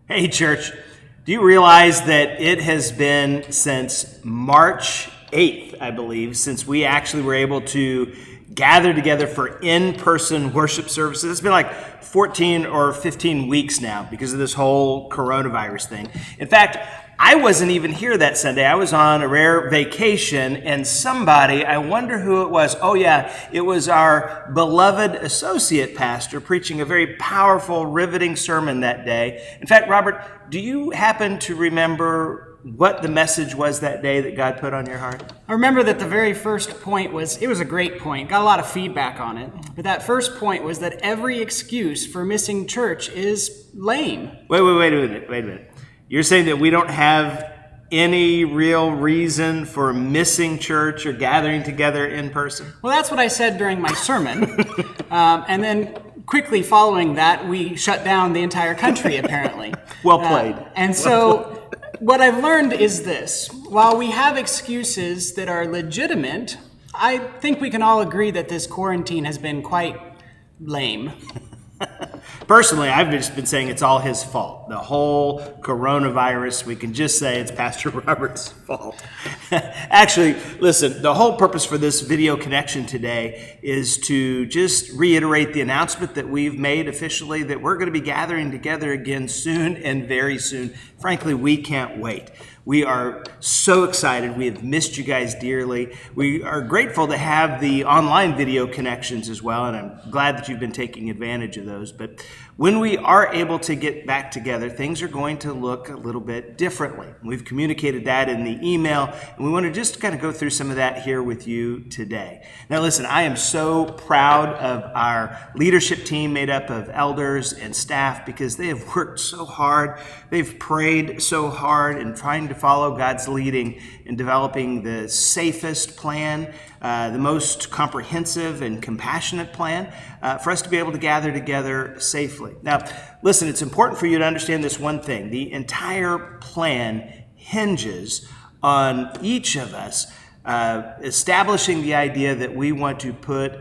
Hey, church, do you realize that it has been since March 8th, I believe, since we actually were able to gather together for in-person worship services? It's been like 14 or 15 weeks now because of this whole coronavirus thing. In fact, I wasn't even here that Sunday. I was on a rare vacation, and somebody, I wonder who it was. Oh yeah, it was our beloved associate pastor preaching a very powerful, riveting sermon that day. In fact, Robert, do you happen to remember what the message was that day that God put on your heart? I remember that the very first point was a great point. Got a lot of feedback on it. But that first point was that every excuse for missing church is lame. Wait a minute. You're saying that we don't have any real reason for missing church or gathering together in person? Well, that's what I said during my sermon. And then quickly following that, we shut down the entire country, apparently. Well played. What I've learned is this. While we have excuses that are legitimate, I think we can all agree that this quarantine has been quite lame. Personally, I've just been saying it's all his fault. The whole coronavirus, we can just say it's Pastor Robert's fault. Actually, listen, the whole purpose for this video connection today is to just reiterate the announcement that we've made officially that we're going to be gathering together again soon and very soon. Frankly, we can't wait. We are so excited. We have missed you guys dearly. We are grateful to have the online video connections as well, and I'm glad that you've been taking advantage of those. But when we are able to get back together, things are going to look a little bit differently. We've communicated that in the email, and we want to just kind of go through some of that here with you today. Now listen, I am so proud of our leadership team made up of elders and staff because they have worked so hard. They've prayed so hard and trying to follow God's leading in developing the safest plan, the most comprehensive and compassionate plan for us to be able to gather together safely. Now, listen, it's important for you to understand this one thing. The entire plan hinges on each of us establishing the idea that we want to put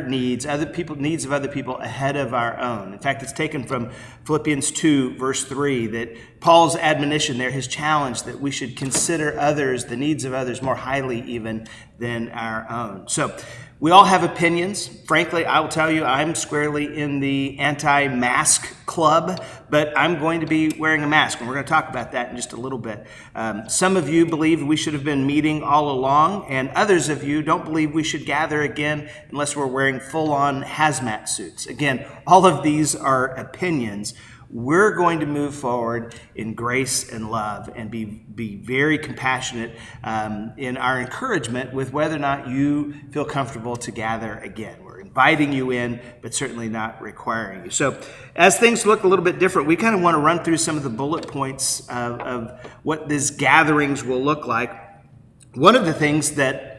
needs of other people ahead of our own. In fact, it's taken from Philippians 2, verse 3, that Paul's admonition there, his challenge that we should consider others, the needs of others, more highly even than our own. So we all have opinions. Frankly, I will tell you, I'm squarely in the anti-mask club, but I'm going to be wearing a mask, and we're going to talk about that in just a little bit. Some of you believe we should have been meeting all along, and others of you don't believe we should gather again unless we're wearing full-on hazmat suits. Again, all of these are opinions. We're going to move forward in grace and love and be very compassionate in our encouragement with whether or not you feel comfortable to gather again. We're inviting you in, but certainly not requiring you. So as things look a little bit different, we kind of want to run through some of the bullet points of what these gatherings will look like. One of the things that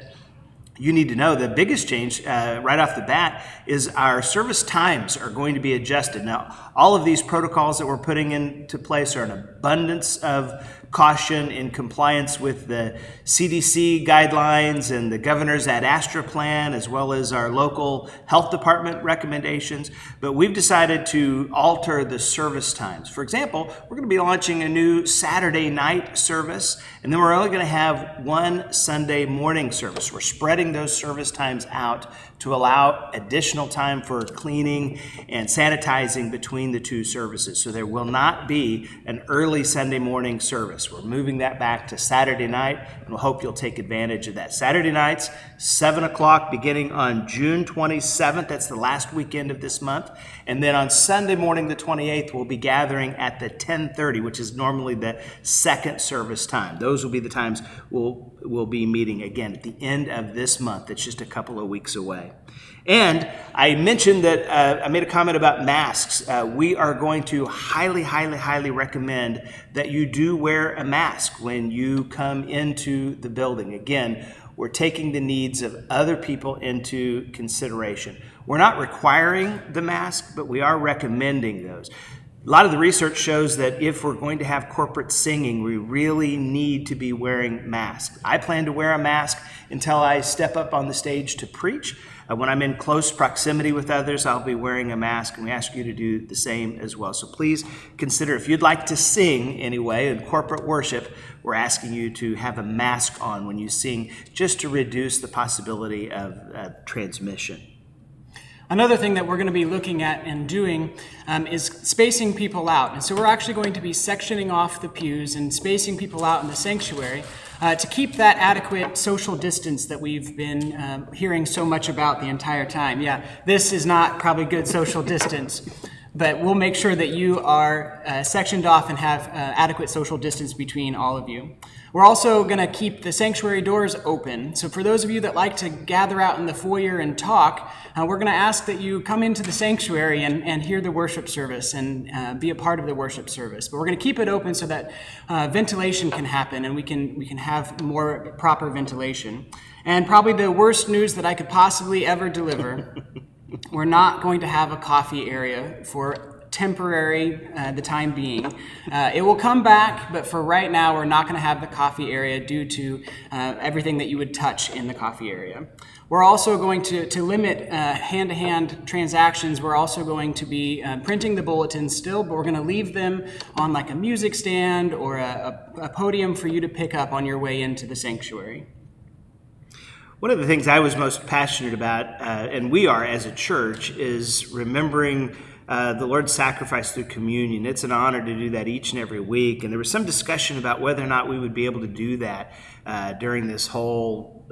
you need to know, the biggest change right off the bat is our service times are going to be adjusted. Now, all of these protocols that we're putting into place are an abundance of caution in compliance with the CDC guidelines and the governor's Ad Astra plan, as well as our local health department recommendations. But we've decided to alter the service times. For example, we're going to be launching a new Saturday night service, and then we're only going to have one Sunday morning service. We're spreading those service times out to allow additional time for cleaning and sanitizing between the two services. So there will not be an early Sunday morning service. We're moving that back to Saturday night, and we'll hope you'll take advantage of that. Saturday nights, 7 o'clock, beginning on June 27th. That's the last weekend of this month. And then on Sunday morning, the 28th, we'll be gathering at the 10:30, which is normally the second service time. Those will be the times we'll be meeting again at the end of this month. It's just a couple of weeks away. And I mentioned that I made a comment about masks. We are going to highly recommend that you do wear a mask when you come into the building. Again, we're taking the needs of other people into consideration. We're not requiring the mask, but we are recommending those. A lot of the research shows that if we're going to have corporate singing, we really need to be wearing masks. I plan to wear a mask until I step up on the stage to preach. When I'm in close proximity with others, I'll be wearing a mask, and we ask you to do the same as well. So please consider, if you'd like to sing anyway in corporate worship, we're asking you to have a mask on when you sing, just to reduce the possibility of transmission. Another thing that we're going to be looking at and doing is spacing people out. And so we're actually going to be sectioning off the pews and spacing people out in the sanctuary to keep that adequate social distance that we've been hearing so much about the entire time. Yeah, this is not probably good social distance, but we'll make sure that you are sectioned off and have adequate social distance between all of you. We're also going to keep the sanctuary doors open. So for those of you that like to gather out in the foyer and talk, we're going to ask that you come into the sanctuary and hear the worship service and be a part of the worship service. But we're going to keep it open so that ventilation can happen and we can have more proper ventilation. And probably the worst news that I could possibly ever deliver, we're not going to have a coffee area for temporary, the time being. It will come back, but for right now, we're not going to have the coffee area due to everything that you would touch in the coffee area. We're also going to limit hand-to-hand transactions. We're also going to be printing the bulletins still, but we're going to leave them on like a music stand or a podium for you to pick up on your way into the sanctuary. One of the things I was most passionate about, and we are as a church, is remembering the Lord's sacrifice through communion. It's an honor to do that each and every week. And there was some discussion about whether or not we would be able to do that during this whole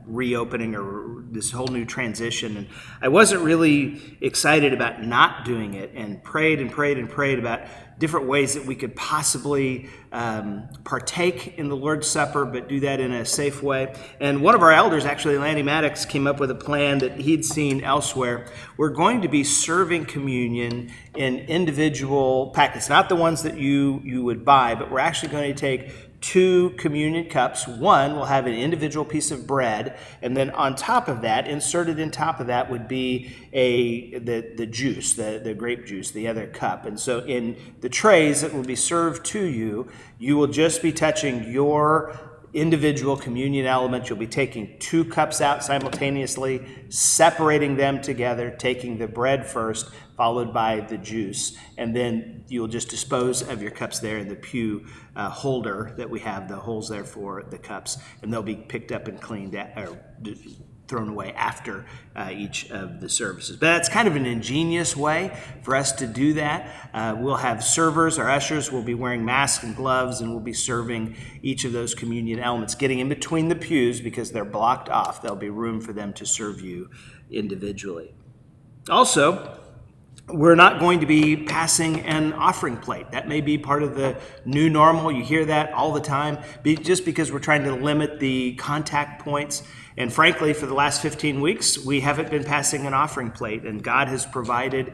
reopening or this whole new transition. And I wasn't really excited about not doing it, and prayed about different ways that we could possibly partake in the Lord's Supper, but do that in a safe way. And one of our elders, actually Lanny Maddox, came up with a plan that he'd seen elsewhere. We're going to be serving communion in individual packets, not the ones that you would buy, but we're actually going to take 2 communion cups. One will have an individual piece of bread, and then on top of that, inserted in top of that, would be the juice, the grape juice, the other cup. And so in the trays that will be served to you, you will just be touching your individual communion element. You'll be taking 2 cups out simultaneously, separating them together, taking the bread first, followed by the juice, and then you'll just dispose of your cups there in the pew holder that we have, the holes there for the cups, and they'll be picked up and cleaned or thrown away after each of the services. But that's kind of an ingenious way for us to do that. We'll have servers, our ushers will be wearing masks and gloves, and we'll be serving each of those communion elements, getting in between the pews because they're blocked off. There'll be room for them to serve you individually. Also, we're not going to be passing an offering plate. That may be part of the new normal. You hear that all the time, just because we're trying to limit the contact points. And frankly, for the last 15 weeks, we haven't been passing an offering plate, and God has provided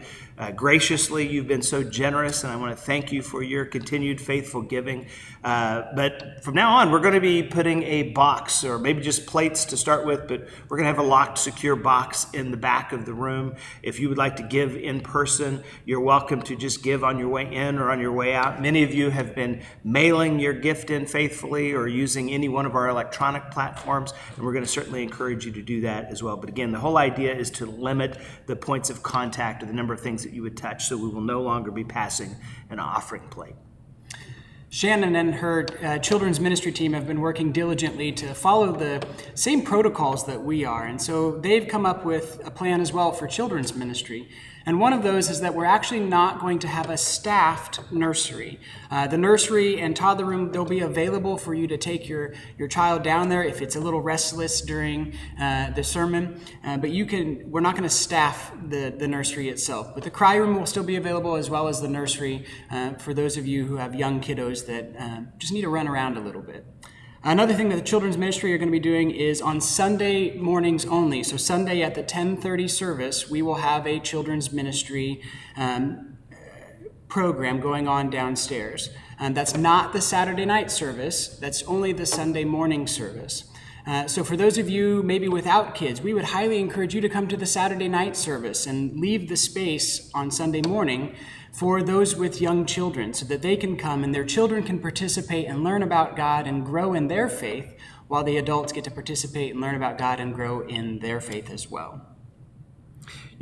graciously. You've been so generous, and I want to thank you for your continued faithful giving. But from now on, we're going to be putting a box, or maybe just plates to start with, but we're going to have a locked, secure box in the back of the room. If you would like to give in person, you're welcome to just give on your way in or on your way out. Many of you have been mailing your gift in faithfully or using any one of our electronic platforms, and we're going to certainly encourage you to do that as well. But again, the whole idea is to limit the points of contact or the number of things that you would touch, so we will no longer be passing an offering plate. Shannon and her children's ministry team have been working diligently to follow the same protocols that we are. And so they've come up with a plan as well for children's ministry. And one of those is that we're actually not going to have a staffed nursery. The nursery and toddler room, they'll be available for you to take your child down there if it's a little restless during the sermon. But we're not going to staff the nursery itself. But the cry room will still be available, as well as the nursery for those of you who have young kiddos that just need to run around a little bit. Another thing that the children's ministry are going to be doing is on Sunday mornings only. So Sunday at the 10:30 service, we will have a children's ministry program going on downstairs. That's not the Saturday night service. That's only the Sunday morning service. So for those of you maybe without kids, we would highly encourage you to come to the Saturday night service and leave the space on Sunday morning for those with young children, so that they can come and their children can participate and learn about God and grow in their faith, while the adults get to participate and learn about God and grow in their faith as well.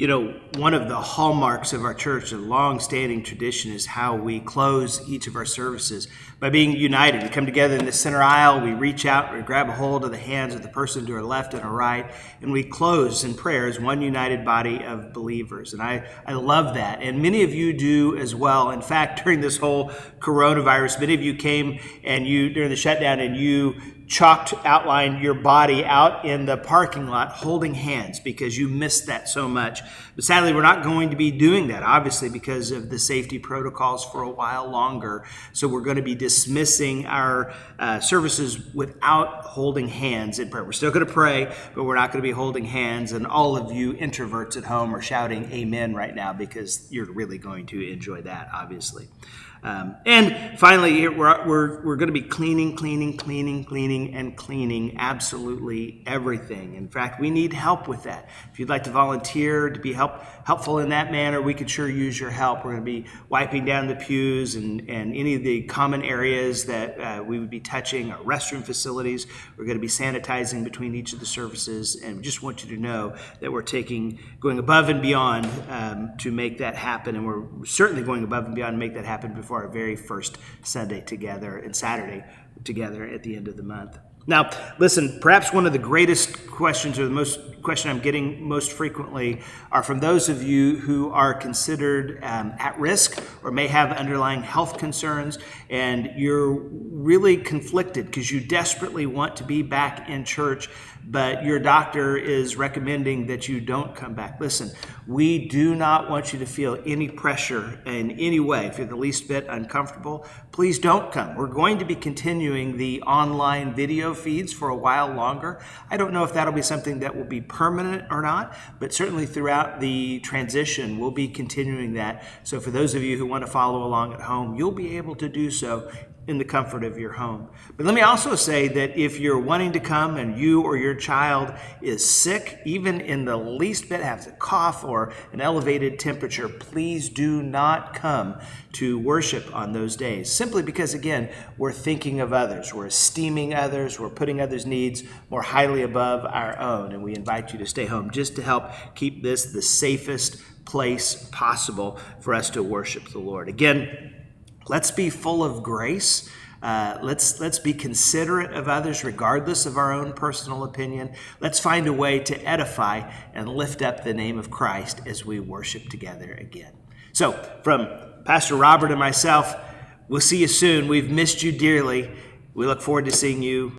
You know, one of the hallmarks of our church, a long-standing tradition, is how we close each of our services by being united. We come together in the center aisle, we reach out, we grab a hold of the hands of the person to our left and our right, and we close in prayer as one united body of believers. And I love that. And many of you do as well. In fact, during this whole coronavirus, many of you came and during the shutdown, and you outlined your body out in the parking lot holding hands because you missed that so much. But sadly, we're not going to be doing that, obviously, because of the safety protocols for a while longer. So we're going to be dismissing our services without holding hands in prayer. We're still going to pray, but we're not going to be holding hands. And all of you introverts at home are shouting amen right now because you're really going to enjoy that, obviously. And finally, we're going to be cleaning absolutely everything. In fact, we need help with that. If you'd like to volunteer to be helpful in that manner, we could sure use your help. We're going to be wiping down the pews and any of the common areas that we would be touching, our restroom facilities. We're going to be sanitizing between each of the services, and we just want you to know that we're going above and beyond to make that happen, and we're certainly going above and beyond to make that happen before our very first Sunday together and Saturday together at the end of the month. Now, listen, perhaps one of the greatest questions, or the question I'm getting most frequently, are from those of you who are considered at risk or may have underlying health concerns, and you're really conflicted because you desperately want to be back in church, but your doctor is recommending that you don't come back. Listen, we do not want you to feel any pressure in any way. If you're the least bit uncomfortable, please don't come. We're going to be continuing the online video feeds for a while longer. I don't know if that'll be something that will be permanent or not, but certainly throughout the transition, we'll be continuing that. So for those of you who want to follow along at home, you'll be able to do so in the comfort of your home. But let me also say that if you're wanting to come and you or your child is sick, even in the least bit, has a cough or an elevated temperature, please do not come to worship on those days. Simply because, again, we're thinking of others, we're esteeming others, we're putting others' needs more highly above our own, and we invite you to stay home just to help keep this the safest place possible for us to worship the Lord. Again, let's be full of grace. Let's be considerate of others regardless of our own personal opinion. Let's find a way to edify and lift up the name of Christ as we worship together again. So from Pastor Robert and myself, we'll see you soon. We've missed you dearly. We look forward to seeing you